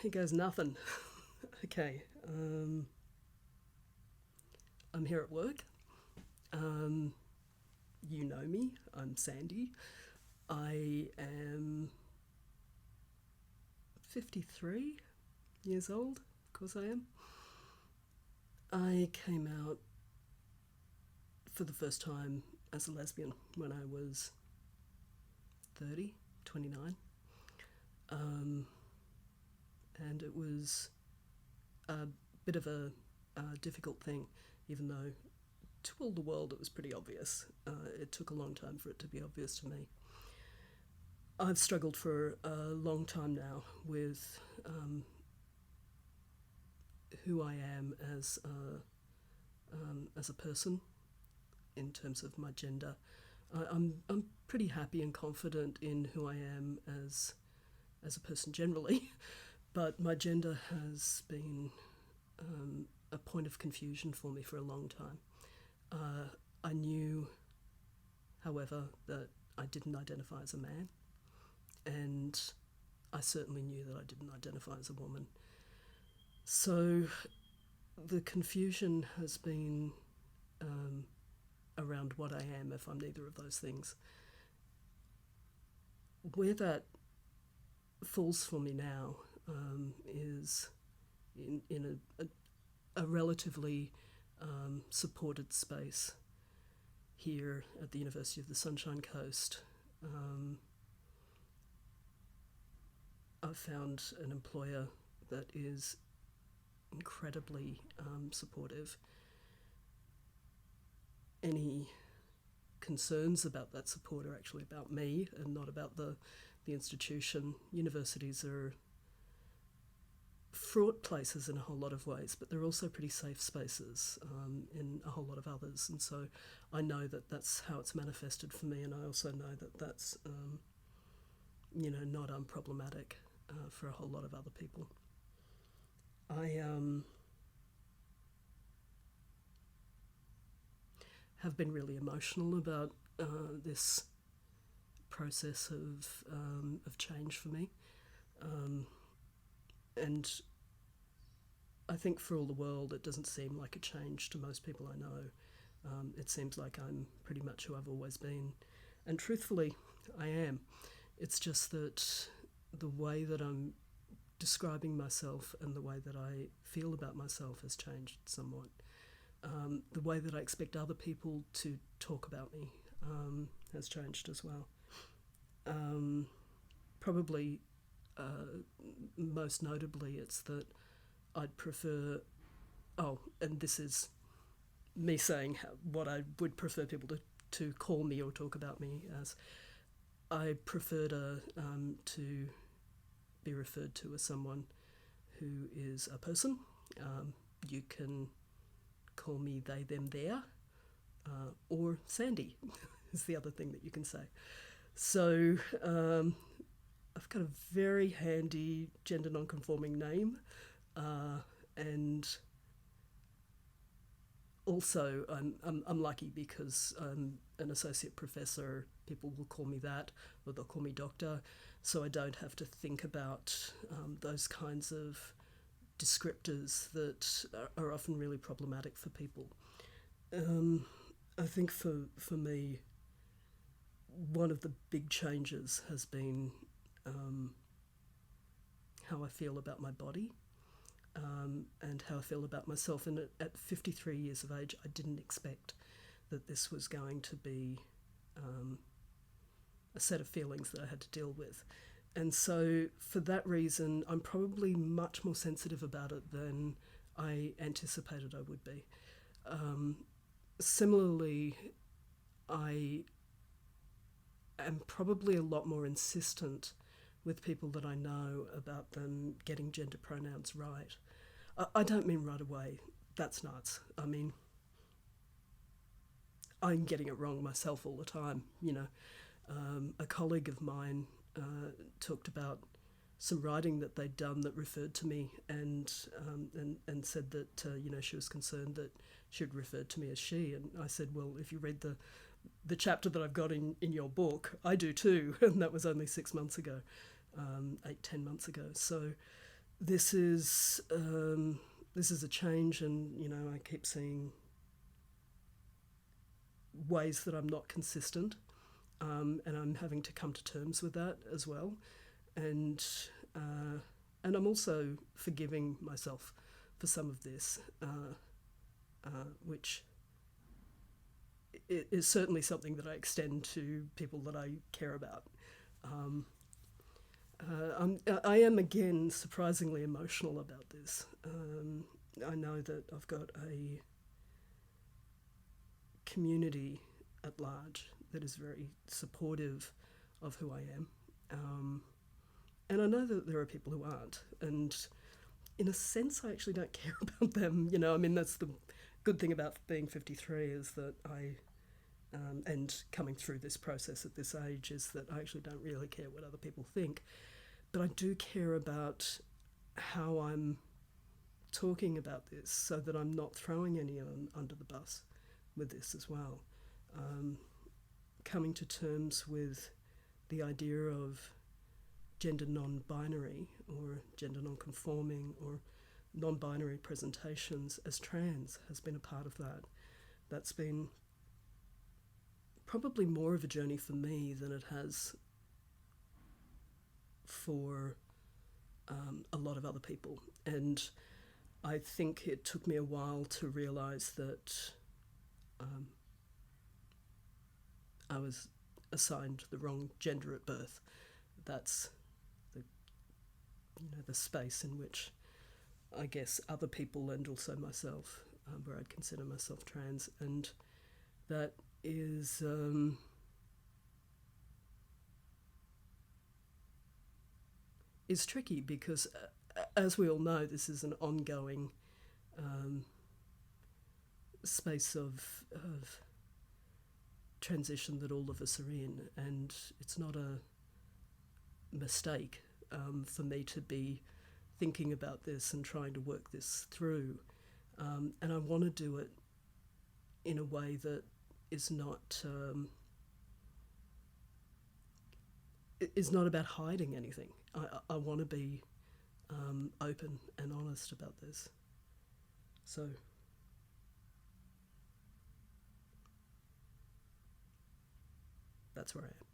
Here goes nothing. Okay, I'm here at work. Um, you know me. I'm Sandy. I am 53 years old. Of course I am. I came out for the first time as a lesbian when I was 30, 29. Um, and it was a bit of a difficult thing, even though to all the world it was pretty obvious. It took a long time for it to be obvious to me. I've struggled for a long time now with who I am as a person in terms of my gender. I'm pretty happy and confident in who I am as a person generally, but my gender has been a point of confusion for me for a long time. I knew, however, that I didn't identify as a man, and I certainly knew that I didn't identify as a woman. So the confusion has been around what I am if I'm neither of those things. Where that falls for me now is in a relatively supported space here at the University of the Sunshine Coast. I've found an employer that is incredibly supportive. Any concerns about that support are actually about me and not about the institution. Universities are fraught places in a whole lot of ways, but they're also pretty safe spaces in a whole lot of others. And so I know that that's how it's manifested for me, and I also know that that's, not unproblematic for a whole lot of other people. I have been really emotional about this process of change for me. And I think for all the world, it doesn't seem like a change to most people I know. It seems like I'm pretty much who I've always been. And truthfully, I am. It's just that the way that I'm describing myself and the way that I feel about myself has changed somewhat. The way that I expect other people to talk about me has changed as well. Probably most notably, it's that I'd prefer. Oh, and this is me saying what I would prefer people to call me or talk about me as. I prefer to be referred to as someone who is a person. You can call me they, them, their, or Sandy is the other thing that you can say. So I've got a very handy gender non-conforming name, and also I'm lucky because I'm an associate professor. People will call me that, or they'll call me doctor, so I don't have to think about those kinds of descriptors that are often really problematic for people. I think for me, one of the big changes has been how I feel about my body, and how I feel about myself. And at 53 years of age, I didn't expect that this was going to be a set of feelings that I had to deal with. And so for that reason, I'm probably much more sensitive about it than I anticipated I would be. Similarly, I am probably a lot more insistent with people that I know about them getting gender pronouns right. I don't mean right away. That's nuts. I mean, I'm getting it wrong myself all the time. A colleague of mine talked about some writing that they'd done that referred to me, and said that she was concerned that she'd referred to me as she. And I said, well, if you read the chapter that I've got in your book, I do too. And that was only 6 months ago, 8-10 months ago. So this is a change, and I keep seeing ways that I'm not consistent, and I'm having to come to terms with that as well, and I'm also forgiving myself for some of this, which is certainly something that I extend to people that I care about. I am again surprisingly emotional about this. I know that I've got a community at large that is very supportive of who I am. And I know that there are people who aren't. And in a sense, I actually don't care about them. That's the good thing about being 53 is that and coming through this process at this age, is that I actually don't really care what other people think. But I do care about how I'm talking about this so that I'm not throwing anyone under the bus with this as well. Coming to terms with the idea of gender non-binary or gender non-conforming or non-binary presentations as trans has been a part of that. That's been probably more of a journey for me than it has for a lot of other people. And I think it took me a while to realise that I was assigned the wrong gender at birth. That's the space in which I guess other people and also myself, where I'd consider myself trans, and that is tricky because, as we all know, this is an ongoing space of transition that all of us are in, and it's not a mistake for me to be thinking about this and trying to work this through, and I want to do it in a way that is not about hiding anything. I want to be open and honest about this. So that's where I am.